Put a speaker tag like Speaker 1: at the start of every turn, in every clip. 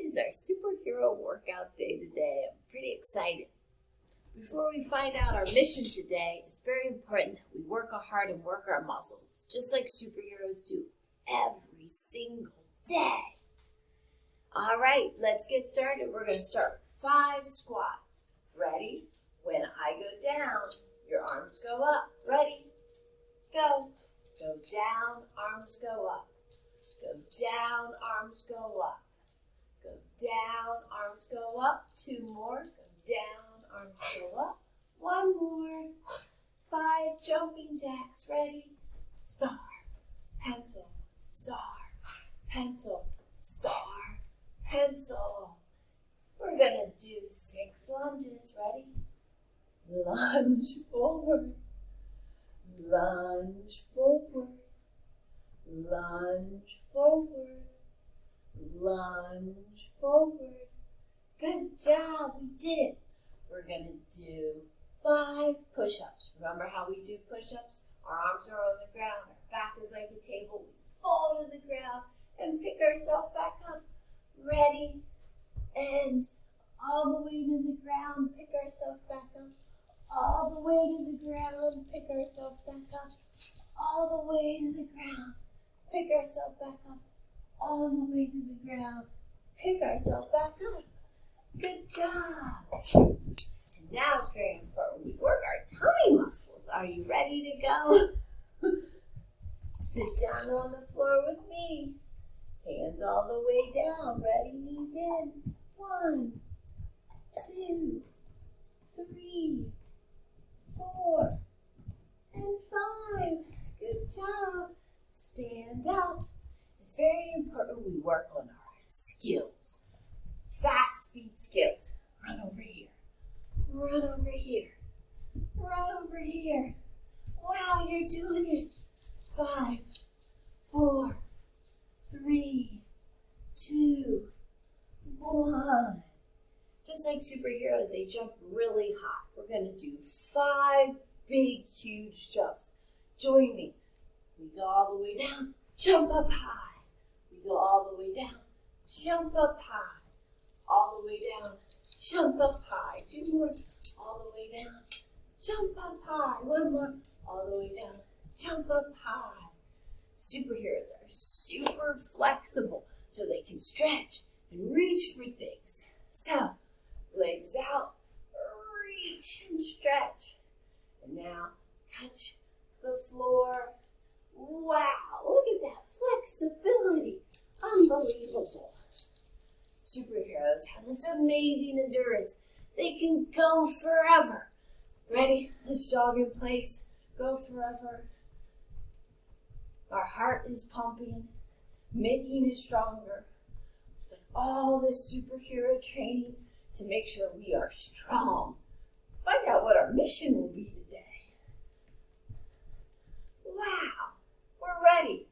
Speaker 1: is our superhero workout day today. I'm pretty excited. Before we find out our mission today, it's very important that we work hard and work our muscles, just like superheroes do every single day. All right, let's get started. We're going to start with 5 squats. Ready? When I go down, your arms go up. Ready? Go. Go down, arms go up. Go down, arms go up. Go down, arms go up. 2 more. Go down, arms go up. 1 more. 5 jumping jacks. Ready? Star, pencil, star, pencil, star, pencil. We're going to do 6 lunges. Ready? Lunge forward. Lunge forward. Lunge forward. Lunge forward. Good job. We did it. We're going to do 5 push-ups. Remember how we do push-ups? Our arms are on the ground. Our back is like a table. We fall to the ground and pick ourselves back up. Ready? And all the way to the ground. Pick ourselves back up. All the way to the ground. Pick ourselves back up. All the way to the ground. Pick ourselves back up. All the way to the ground. Pick ourselves back up. Good job. And now it's very important. We work our tummy muscles. Are you ready to go? Sit down on the floor with me. Hands all the way down. Ready? Knees in. 1, 2, 3, 4, and 5. Good job. Stand up. It's very important we work on our skills. Fast speed skills. Run over here. Run over here. Run over here. Wow, you're doing it. 5, 4, 3, 2, 1. Just like superheroes, they jump really high. We're going to do 5 big, huge jumps. Join me. We go all the way down, jump up high. We go all the way down, jump up high. All the way down, jump up high. 2 more, all the way down, jump up high. 1 more, all the way down, jump up high. Superheroes are super flexible, so they can stretch and reach for things. So, legs out, reach and stretch. And now, touch the floor. Wow, look at that flexibility. Unbelievable. Superheroes have this amazing endurance. They can go forever. Ready? Let's jog in place. Go forever. Our heart is pumping. Making it stronger. So all this superhero training to make sure we are strong. Find out what our mission will be today. Wow, we're ready.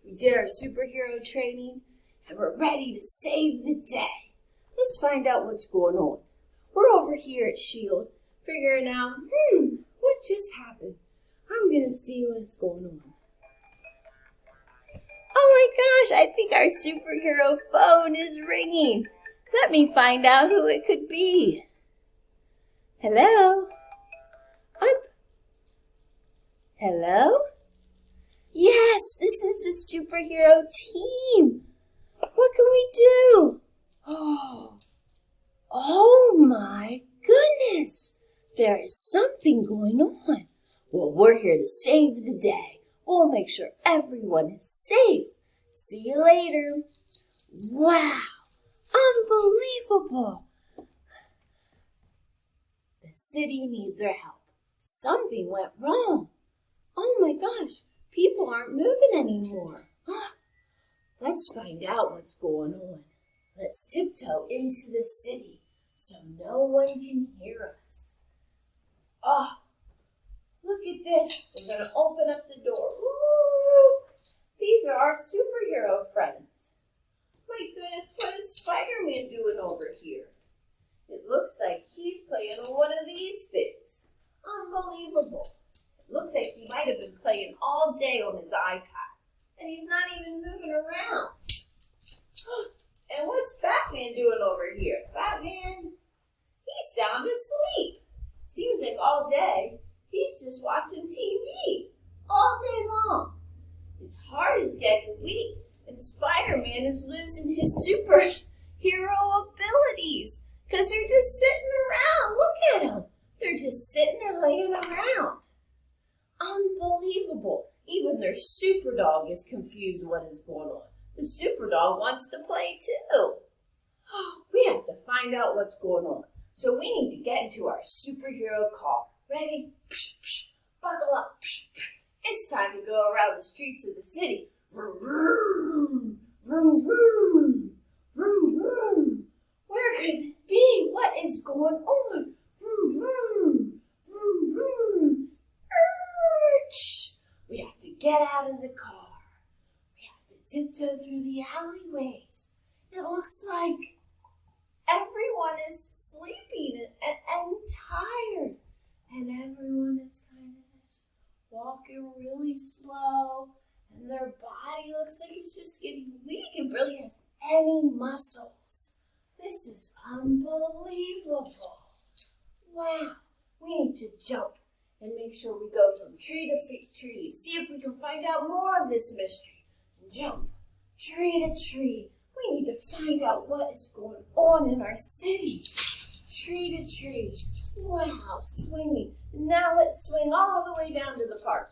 Speaker 1: We did our superhero training and we're ready to save the day. Let's find out what's going on. We're over here at S.H.I.E.L.D. figuring out, what just happened? I'm going to see what's going on. Oh my gosh, I think our superhero phone is ringing. Let me find out who it could be. Hello? Hello? Yes, this is the superhero team. What can we do? Oh my goodness. There is something going on. Well, we're here to save the day. We'll make sure everyone is safe. See you later. Wow, unbelievable. The city needs our help. Something went wrong. Oh my gosh, people aren't moving anymore. Let's find out what's going on. Let's tiptoe into the city so no one can hear us. Oh, look at this. We're going to open up the door. Ooh, these are our superhero friends. My goodness, what is Spider-Man doing over here? It looks like he's playing on one of these things. Unbelievable. It looks like he might have been playing all day on his iPad. And he's not even moving around. And what's back Batman doing over here? Batman, he's sound asleep. Seems like all day he's just watching TV all day long. His heart is getting weak, and Spider-Man is losing his superhero abilities because they're just sitting around. Look at them. They're just sitting there laying around. Unbelievable. Even their super dog is confused what is going on. The super dog wants to play too. We have to find out what's going on. So we need to get into our superhero car. Ready? Buckle up. It's time to go around the streets of the city. Vroom, vroom, vroom, vroom, vroom, vroom. Where could it be? What is going on? Vroom, vroom, vroom, vroom. We have to get out of the car. We have to tiptoe through the alleyways. It looks like everyone is sleeping and tired. And everyone is kind of just walking really slow. And their body looks like it's just getting weak and barely has any muscles. This is unbelievable. Wow. We need to jump and make sure we go from tree to tree. See if we can find out more of this mystery. Jump tree to tree. We need to find out what is going on in our city. Tree to tree. Wow, swinging. Now let's swing all the way down to the park.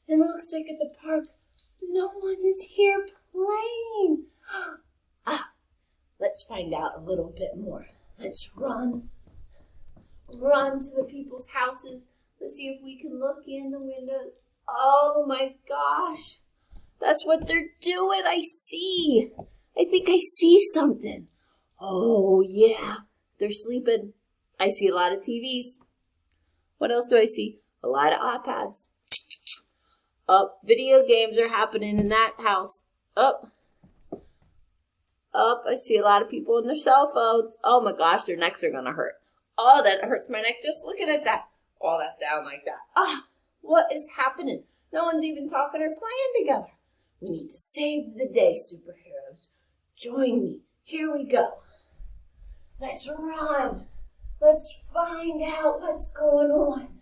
Speaker 1: It looks like at the park, no one is here playing. Let's find out a little bit more. Let's run to the people's houses. Let's see if we can look in the windows. Oh my gosh. That's what they're doing. I see. I think I see something. Oh yeah. They're sleeping. I see a lot of TVs. What else do I see? A lot of iPads. Video games are happening in that house. I see a lot of people on their cell phones. Oh my gosh, their necks are gonna hurt. Oh, that hurts my neck just looking at that. All that down like that. What is happening? No one's even talking or playing together. We need to save the day, superheroes. Join me. Here we go. Let's run. Let's find out what's going on.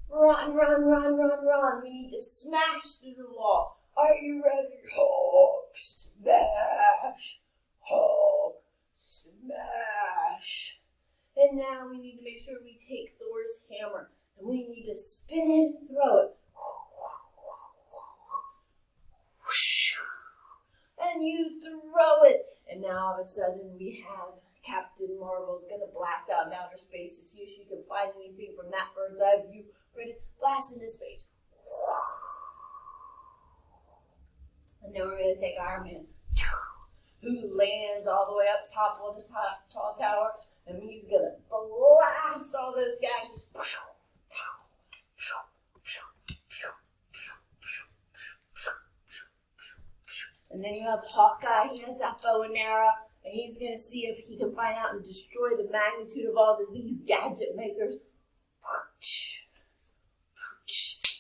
Speaker 1: Run, run, run, run, run. We need to smash through the wall. Are you ready? Hulk, smash. Hulk, smash. And now we need to make sure we take Thor's hammer. And we need to spin it and throw it. And you throw it. And now all of a sudden we have Captain Marvel's going to blast out in outer space to see if she can find anything from that bird's eye view. Ready? Blast into space. And then we're going to take Iron Man, who lands all the way up top of the tall tower. And he's going to blast all those gadgets. And then you have Hawkeye. He has that bow and arrow. And he's going to see if he can find out and destroy the magnitude of all of these gadget makers.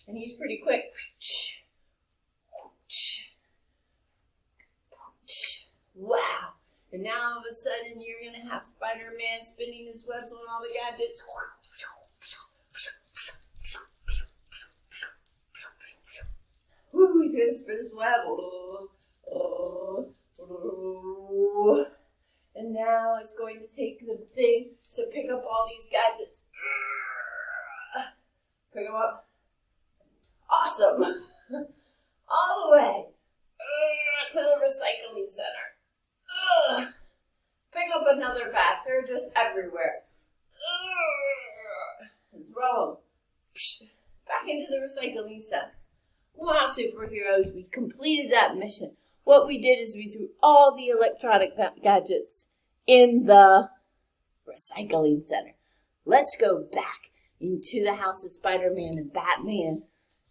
Speaker 1: And he's pretty quick. Wow. And now all of a sudden you're going to have Spider-Man spinning his webs on all the gadgets. Woo, he's going to spin his web. And now it's going to take the thing to pick up all these gadgets. Pick them up. Awesome. All the way to the recycling center. Pick up another batch. They're just everywhere. And throw them back into the recycling center. Wow, superheroes, we completed that mission. What we did is we threw all the electronic gadgets in the recycling center. Let's go back into the house of Spider-Man and Batman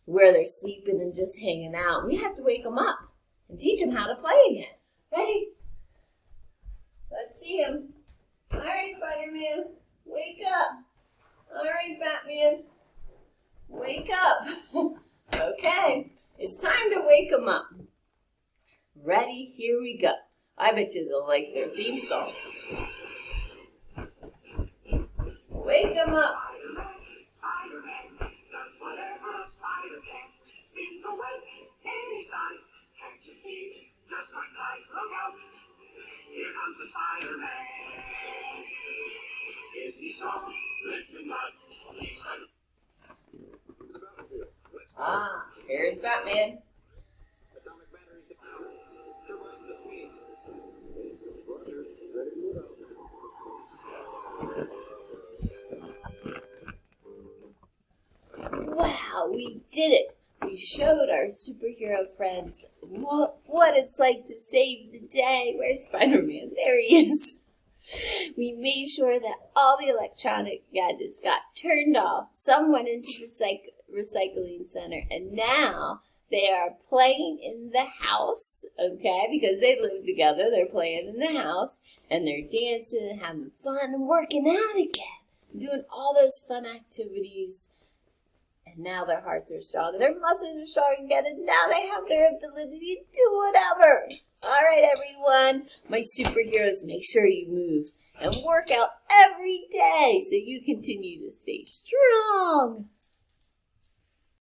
Speaker 1: where they're sleeping and just hanging out. We have to wake them up and teach them how to play again. Ready? Let's see him. All right, Spider-Man, wake up. All right, Batman, wake up. Okay, it's time to wake them up. Ready? Here we go. I bet you they'll like their theme song. Wake them up.
Speaker 2: Spider-Man does whatever a spider can. Spins a web any size. Catches thieves just like flies. Look out! Here comes the Spider-Man. Is he strong? Listen, bud. He's
Speaker 1: Ah, here's Batman.
Speaker 2: atomic batteries to power. Turbines to speed. Roger, ready to move out.
Speaker 1: Wow, we did it. We showed our superhero friends what it's like to save the day. Where's Spider-Man? There he is. We made sure that all the electronic gadgets got turned off. Some went into the recycling center, and now they are playing in the house, okay, because they live together. They're playing in the house, and they're dancing and having fun and working out again, doing all those fun activities. And now their hearts are strong, and their muscles are strong again, and now they have their ability to do whatever. All right, everyone, my superheroes, make sure you move and work out every day so you continue to stay strong.